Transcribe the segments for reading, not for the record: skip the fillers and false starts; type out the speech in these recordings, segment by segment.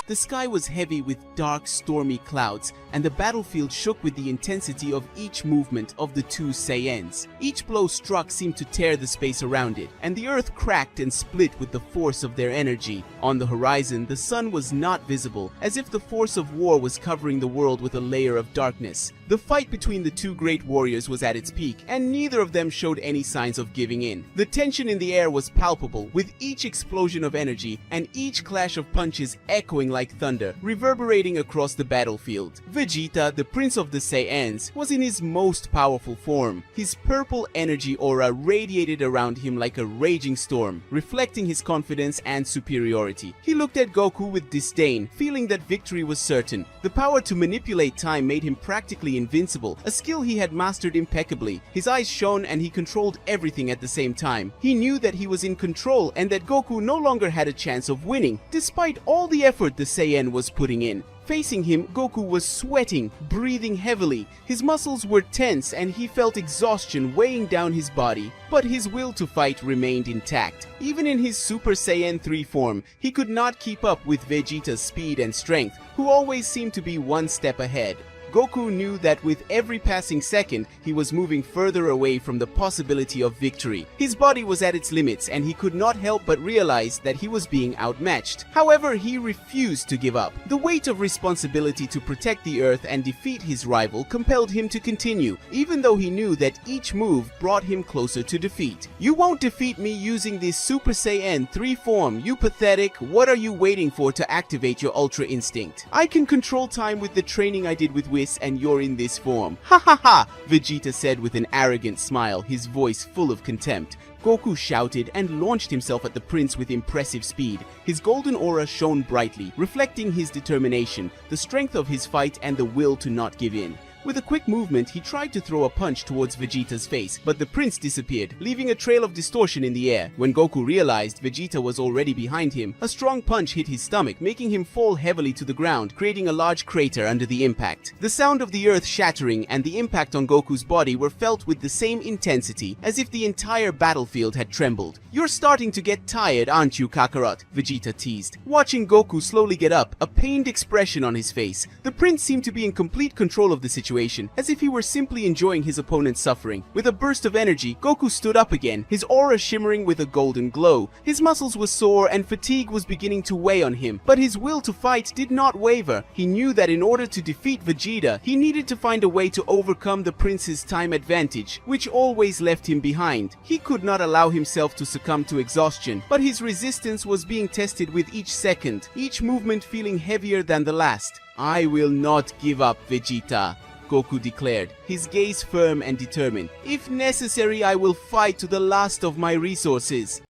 The sky was heavy with dark, stormy clouds, and the battlefield shook with the intensity of each movement of the two Saiyans. Each blow struck seemed to tear the space around it, and the earth cracked and split with the force of their energy. On the horizon, the sun was not visible, as if the force of war was covering the world with a layer of darkness. The fight between the two great warriors was at its peak, and neither of them showed any signs of giving in. The tension in the air was palpable, with each explosion of energy and each clash of punches echoing like thunder, reverberating across the battlefield. Vegeta, the Prince of the Saiyans, was in his most powerful form. His purple energy aura radiated around him like a raging storm, reflecting his confidence and superiority. He looked at Goku with disdain, feeling that victory was certain. The power to manipulate time made him practically invincible, a skill he had mastered impeccably. His eyes shone and he controlled everything at the same time. He knew that he was in control and that Goku no longer had a chance of winning, despite all the effort the Saiyan was putting in. Facing him, Goku was sweating, breathing heavily. His muscles were tense and he felt exhaustion weighing down his body. But his will to fight remained intact. Even in his Super Saiyan 3 form, he could not keep up with Vegeta's speed and strength, who always seemed to be one step ahead. Goku knew that with every passing second, he was moving further away from the possibility of victory. His body was at its limits and he could not help but realize that he was being outmatched. However, he refused to give up. The weight of responsibility to protect the Earth and defeat his rival compelled him to continue, even though he knew that each move brought him closer to defeat. "You won't defeat me using this Super Saiyan 3 form, you pathetic. What are you waiting for to activate your Ultra Instinct? I can control time with the training I did with Whis, and you're in this form. Ha ha ha!" Vegeta said with an arrogant smile, his voice full of contempt. Goku shouted and launched himself at the prince with impressive speed. His golden aura shone brightly, reflecting his determination, the strength of his fight, and the will to not give in. With a quick movement, he tried to throw a punch towards Vegeta's face, but the prince disappeared, leaving a trail of distortion in the air. When Goku realized Vegeta was already behind him, a strong punch hit his stomach, making him fall heavily to the ground, creating a large crater under the impact. The sound of the earth shattering and the impact on Goku's body were felt with the same intensity, as if the entire battlefield had trembled. "You're starting to get tired, aren't you, Kakarot?" Vegeta teased. Watching Goku slowly get up, a pained expression on his face, the prince seemed to be in complete control of the situation, as if he were simply enjoying his opponent's suffering. With a burst of energy, Goku stood up again, his aura shimmering with a golden glow. His muscles were sore and fatigue was beginning to weigh on him, but his will to fight did not waver. He knew that in order to defeat Vegeta, he needed to find a way to overcome the prince's time advantage, which always left him behind. He could not allow himself to succumb to exhaustion, but his resistance was being tested with each second, each movement feeling heavier than the last. "I will not give up, Vegeta," Goku declared, his gaze firm and determined. "If necessary, I will fight to the last of my resources."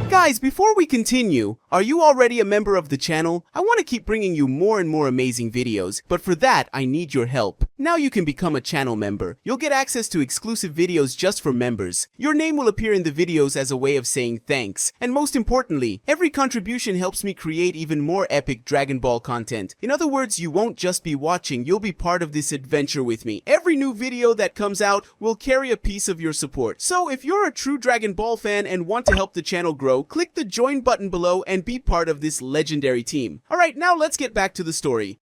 Guys, before we continue, are you already a member of the channel? I want to keep bringing you more and more amazing videos, but for that, I need your help. Now you can become a channel member. You'll get access to exclusive videos just for members. Your name will appear in the videos as a way of saying thanks. And most importantly, every contribution helps me create even more epic Dragon Ball content. In other words, you won't just be watching, you'll be part of this adventure with me. Every new video that comes out will carry a piece of your support. So if you're a true Dragon Ball fan and want to help the channel grow, click the join button below and be part of this legendary team. Alright, now let's get back to the story.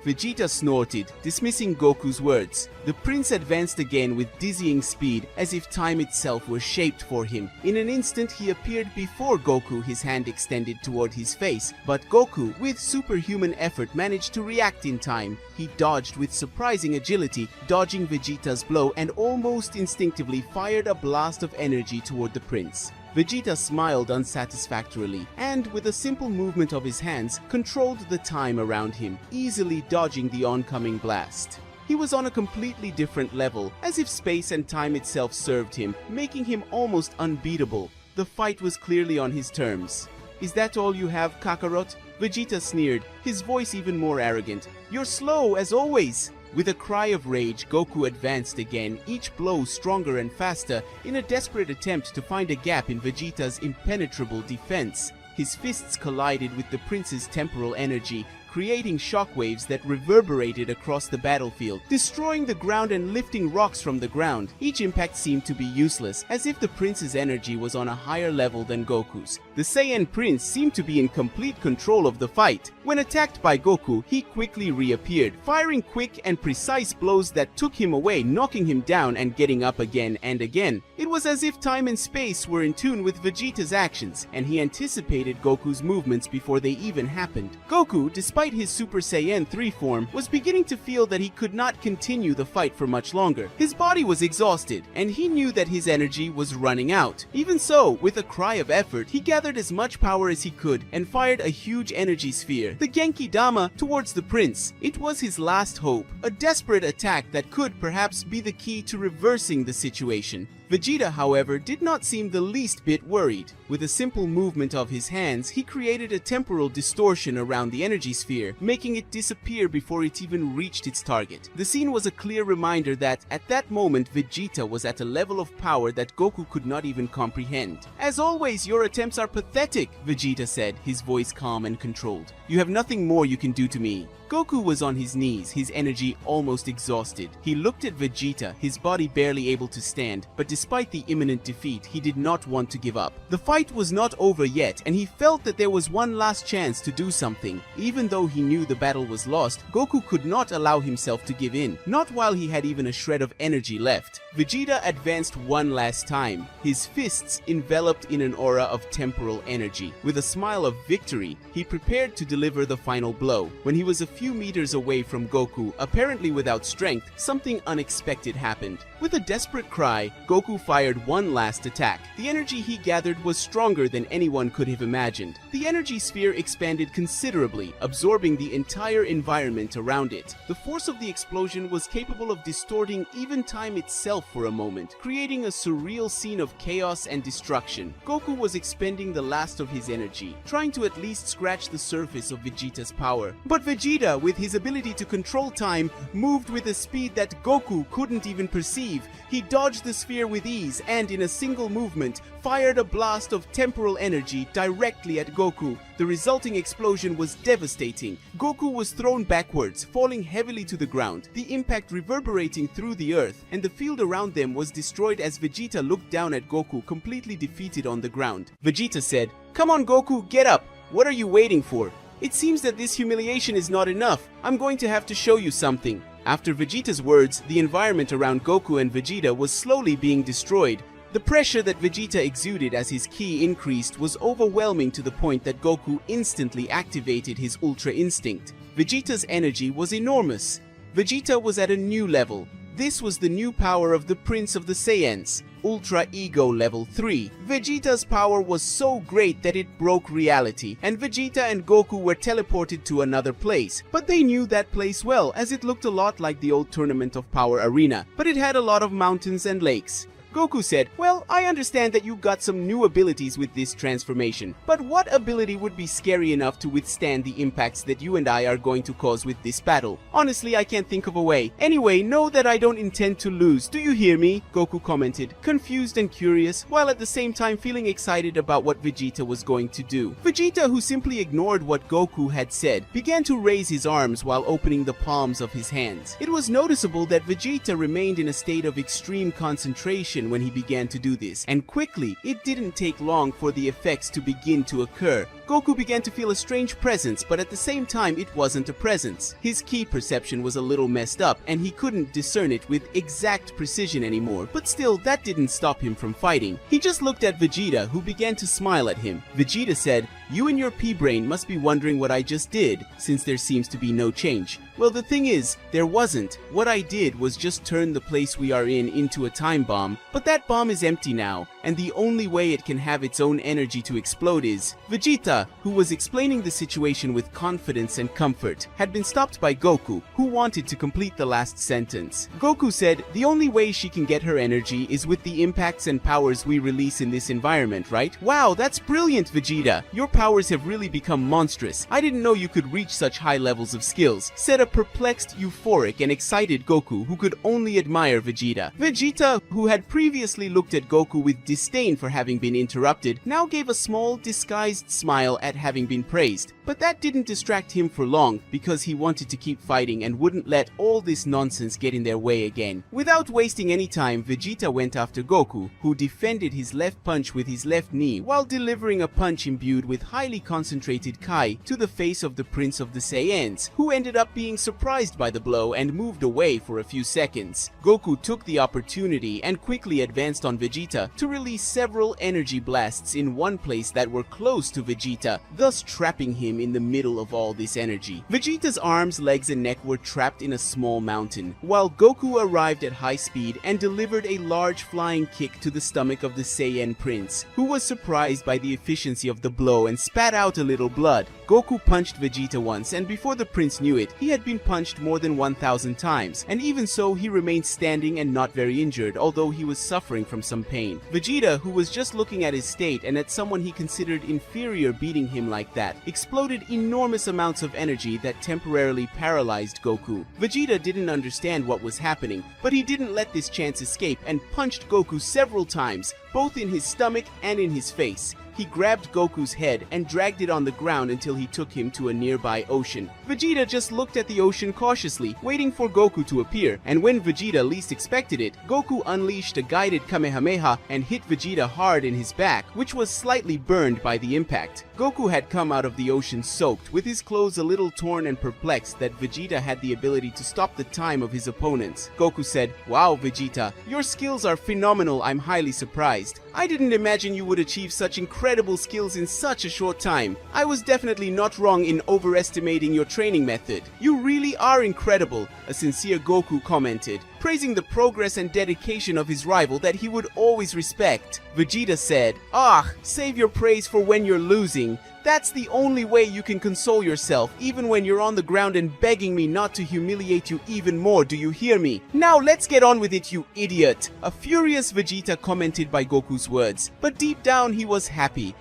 Vegeta snorted, dismissing Goku's words. The prince advanced again with dizzying speed, as if time itself were shaped for him. In an instant, he appeared before Goku, his hand extended toward his face. But Goku, with superhuman effort, managed to react in time. He dodged with surprising agility, dodging Vegeta's blow, and almost instinctively fired a blast of energy toward the prince. Vegeta smiled unsatisfactorily, and with a simple movement of his hands, controlled the time around him, easily dodging the oncoming blast. He was on a completely different level, as if space and time itself served him, making him almost unbeatable. The fight was clearly on his terms. "Is that all you have, Kakarot?" Vegeta sneered, his voice even more arrogant. "You're slow, as always." With a cry of rage, Goku advanced again, each blow stronger and faster, in a desperate attempt to find a gap in Vegeta's impenetrable defense. His fists collided with the prince's temporal energy, creating shockwaves that reverberated across the battlefield, destroying the ground and lifting rocks from the ground. Each impact seemed to be useless, as if the prince's energy was on a higher level than Goku's. The Saiyan prince seemed to be in complete control of the fight. When attacked by Goku, he quickly reappeared, firing quick and precise blows that took him away, knocking him down and getting up again and again. It was as if time and space were in tune with Vegeta's actions, and he anticipated Goku's movements before they even happened. Goku, despite his Super Saiyan 3 form, was beginning to feel that he could not continue the fight for much longer. His body was exhausted, and he knew that his energy was running out. Even so, with a cry of effort, he gathered as much power as he could and fired a huge energy sphere, the Genki Dama, towards the prince. It was his last hope, a desperate attack that could perhaps be the key to reversing the situation. Vegeta, however, did not seem the least bit worried. With a simple movement of his hands, he created a temporal distortion around the energy sphere, making it disappear before it even reached its target. The scene was a clear reminder that, at that moment, Vegeta was at a level of power that Goku could not even comprehend. "As always, your attempts are pathetic," Vegeta said, his voice calm and controlled. "You have nothing more you can do to me." Goku was on his knees, his energy almost exhausted. He looked at Vegeta, his body barely able to stand, but despite the imminent defeat, he did not want to give up. The fight was not over yet, and he felt that there was one last chance to do something. Even though he knew the battle was lost, Goku could not allow himself to give in, not while he had even a shred of energy left. Vegeta advanced one last time, his fists enveloped in an aura of temporal energy. With a smile of victory, he prepared to deliver the final blow. When he was a few meters away from Goku, apparently without strength, something unexpected happened. With a desperate cry, Goku fired one last attack. The energy he gathered was stronger than anyone could have imagined. The energy sphere expanded considerably, absorbing the entire environment around it. The force of the explosion was capable of distorting even time itself for a moment, creating a surreal scene of chaos and destruction. Goku was expending the last of his energy, trying to at least scratch the surface of Vegeta's power. But Vegeta, with his ability to control time, moved with a speed that Goku couldn't even perceive. He dodged the sphere with ease and, in a single movement, fired a blast of temporal energy directly at Goku. The resulting explosion was devastating. Goku was thrown backwards, falling heavily to the ground, the impact reverberating through the earth, and the field around them was destroyed as Vegeta looked down at Goku, completely defeated on the ground. Vegeta said, "Come on Goku, get up! What are you waiting for? It seems that this humiliation is not enough. I'm going to have to show you something." After Vegeta's words, the environment around Goku and Vegeta was slowly being destroyed. The pressure that Vegeta exuded as his ki increased was overwhelming to the point that Goku instantly activated his Ultra Instinct. Vegeta's energy was enormous. Vegeta was at a new level. This was the new power of the Prince of the Saiyans, Ultra Ego Level 3. Vegeta's power was so great that it broke reality, and Vegeta and Goku were teleported to another place. But they knew that place well, as it looked a lot like the old Tournament of Power arena, but it had a lot of mountains and lakes. Goku said, "Well, I understand that you got some new abilities with this transformation, but what ability would be scary enough to withstand the impacts that you and I are going to cause with this battle? Honestly, I can't think of a way. Anyway, know that I don't intend to lose. Do you hear me?" Goku commented, confused and curious, while at the same time feeling excited about what Vegeta was going to do. Vegeta, who simply ignored what Goku had said, began to raise his arms while opening the palms of his hands. It was noticeable that Vegeta remained in a state of extreme concentration when he began to do this, and quickly, it didn't take long for the effects to begin to occur. Goku began to feel a strange presence, but at the same time it wasn't a presence. His ki perception was a little messed up, and he couldn't discern it with exact precision anymore, but still, that didn't stop him from fighting. He just looked at Vegeta, who began to smile at him. Vegeta said, "You and your P-brain must be wondering what I just did, since there seems to be no change. Well, the thing is, there wasn't. What I did was just turn the place we are in into a time bomb, but that bomb is empty now, and the only way it can have its own energy to explode is..." Vegeta, who was explaining the situation with confidence and comfort, had been stopped by Goku, who wanted to complete the last sentence. Goku said, "The only way she can get her energy is with the impacts and powers we release in this environment, right?" "Wow, that's brilliant, Vegeta! Your powers have really become monstrous. I didn't know you could reach such high levels of skills," said a perplexed, euphoric, and excited Goku, who could only admire Vegeta. Vegeta, who had previously looked at Goku with disdain for having been interrupted, now gave a small, disguised smile at having been praised. But that didn't distract him for long, because he wanted to keep fighting and wouldn't let all this nonsense get in their way again. Without wasting any time, Vegeta went after Goku, who defended his left punch with his left knee while delivering a punch imbued with highly concentrated Kai to the face of the Prince of the Saiyans, who ended up being surprised by the blow and moved away for a few seconds. Goku took the opportunity and quickly advanced on Vegeta to release several energy blasts in one place that were close to Vegeta, thus trapping him in the middle of all this energy. Vegeta's arms, legs and neck were trapped in a small mountain, while Goku arrived at high speed and delivered a large flying kick to the stomach of the Saiyan Prince, who was surprised by the efficiency of the blow and spat out a little blood. Goku punched Vegeta once, and before the prince knew it, he had been punched more than 1,000 times, and even so he remained standing and not very injured, although he was suffering from some pain. Vegeta, who was just looking at his state and at someone he considered inferior beating him like that, exploded enormous amounts of energy that temporarily paralyzed Goku. Vegeta didn't understand what was happening, but he didn't let this chance escape and punched Goku several times, both in his stomach and in his face. He grabbed Goku's head and dragged it on the ground until he took him to a nearby ocean. Vegeta just looked at the ocean cautiously, waiting for Goku to appear, and when Vegeta least expected it, Goku unleashed a guided Kamehameha and hit Vegeta hard in his back, which was slightly burned by the impact. Goku had come out of the ocean soaked, with his clothes a little torn and perplexed that Vegeta had the ability to stop the time of his opponents. Goku said, "Wow, Vegeta, your skills are phenomenal. I'm highly surprised. I didn't imagine you would achieve such incredible skills in such a short time. I was definitely not wrong in overestimating your training method. You really are incredible," a sincere Goku commented, praising the progress and dedication of his rival that he would always respect. Vegeta said, "Ah, save your praise for when you're losing. That's the only way you can console yourself, even when you're on the ground and begging me not to humiliate you even more, do you hear me? Now let's get on with it, you idiot," a furious Vegeta commented by Goku's words. But deep down he was happy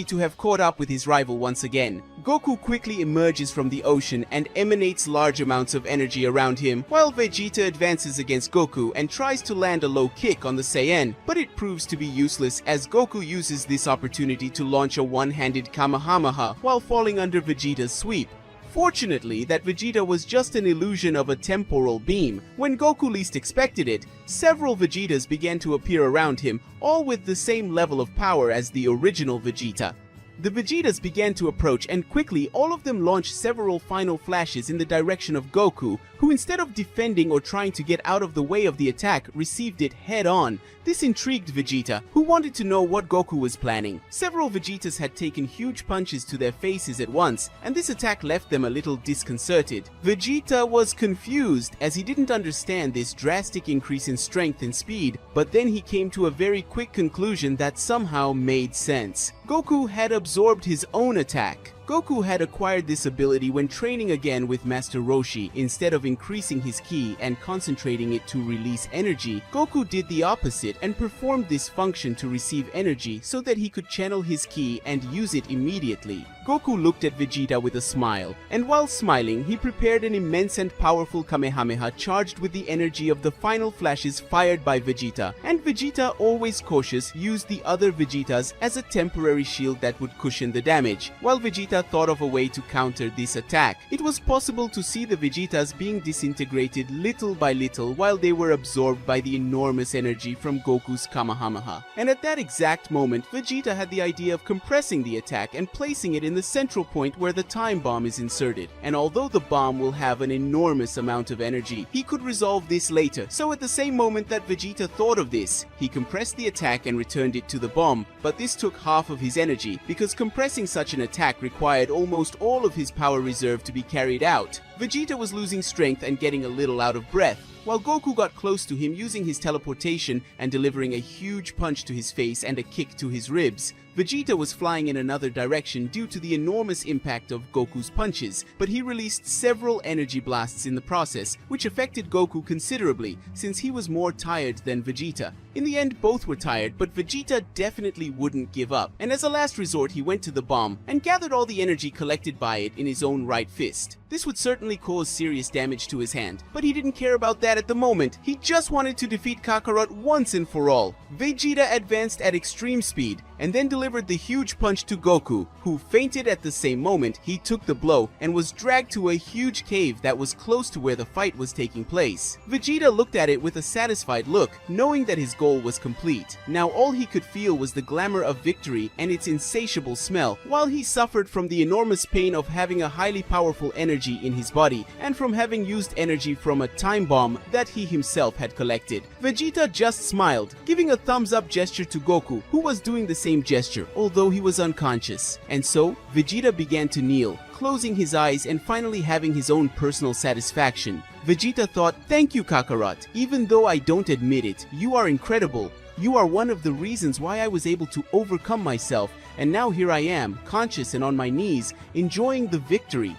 to have caught up with his rival once again. Goku quickly emerges from the ocean and emanates large amounts of energy around him, while Vegeta advances against Goku and tries to land a low kick on the Saiyan, but it proves to be useless as Goku uses this opportunity to launch a one-handed Kamehameha while falling under Vegeta's sweep. Fortunately, that Vegeta was just an illusion of a temporal beam. When Goku least expected it, several Vegetas began to appear around him, all with the same level of power as the original Vegeta. The Vegetas began to approach, and quickly all of them launched several final flashes in the direction of Goku, who instead of defending or trying to get out of the way of the attack, received it head-on. This intrigued Vegeta, who wanted to know what Goku was planning. Several Vegetas had taken huge punches to their faces at once, and this attack left them a little disconcerted. Vegeta was confused as he didn't understand this drastic increase in strength and speed, but then he came to a very quick conclusion that somehow made sense. Goku had absorbed his own attack. Goku had acquired this ability when training again with Master Roshi. Instead of increasing his ki and concentrating it to release energy, Goku did the opposite and performed this function to receive energy so that he could channel his ki and use it immediately. Goku looked at Vegeta with a smile, and while smiling, he prepared an immense and powerful Kamehameha charged with the energy of the final flashes fired by Vegeta, and Vegeta, always cautious, used the other Vegetas as a temporary shield that would cushion the damage. While Vegeta thought of a way to counter this attack, it was possible to see the Vegetas being disintegrated little by little while they were absorbed by the enormous energy from Goku's Kamehameha. And at that exact moment, Vegeta had the idea of compressing the attack and placing it in the central point where the time bomb is inserted. And although the bomb will have an enormous amount of energy, he could resolve this later. So at the same moment that Vegeta thought of this, he compressed the attack and returned it to the bomb, but this took half of his energy because compressing such an attack required almost all of his power reserve to be carried out. Vegeta was losing strength and getting a little out of breath, while Goku got close to him using his teleportation and delivering a huge punch to his face and a kick to his ribs. Vegeta was flying in another direction due to the enormous impact of Goku's punches, but he released several energy blasts in the process, which affected Goku considerably since he was more tired than Vegeta. In the end, both were tired, but Vegeta definitely wouldn't give up, and as a last resort he went to the bomb and gathered all the energy collected by it in his own right fist. This would certainly cause serious damage to his hand, but he didn't care about that at the moment. He just wanted to defeat Kakarot once and for all. Vegeta advanced at extreme speed and then delivered the huge punch to Goku, who fainted at the same moment he took the blow and was dragged to a huge cave that was close to where the fight was taking place. Vegeta looked at it with a satisfied look, knowing that his goal was complete. Now all he could feel was the glamour of victory and its insatiable smell, while he suffered from the enormous pain of having a highly powerful energy in his body and from having used energy from a time bomb that he himself had collected. Vegeta just smiled, giving a thumbs up gesture to Goku, who was doing the same gesture, although he was unconscious. And so, Vegeta began to kneel, closing his eyes and finally having his own personal satisfaction. Vegeta thought, "Thank you, Kakarot. Even though I don't admit it, you are incredible. You are one of the reasons why I was able to overcome myself, and now here I am, conscious and on my knees, enjoying the victory.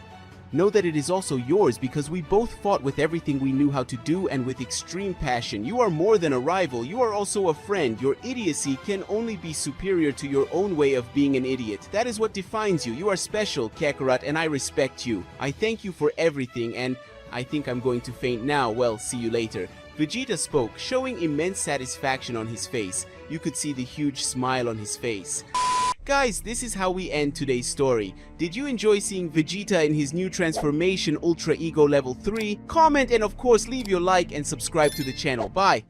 Know that it is also yours because we both fought with everything we knew how to do and with extreme passion. You are more than a rival, you are also a friend. Your idiocy can only be superior to your own way of being an idiot. That is what defines you. You are special, Kakarot, and I respect you. I thank you for everything, and I think I'm going to faint now. Well, see you later." Vegeta spoke, showing immense satisfaction on his face. You could see the huge smile on his face. Guys, this is how we end today's story. Did you enjoy seeing Vegeta in his new transformation Ultra Ego Level 3? Comment and of course leave your like and subscribe to the channel. Bye!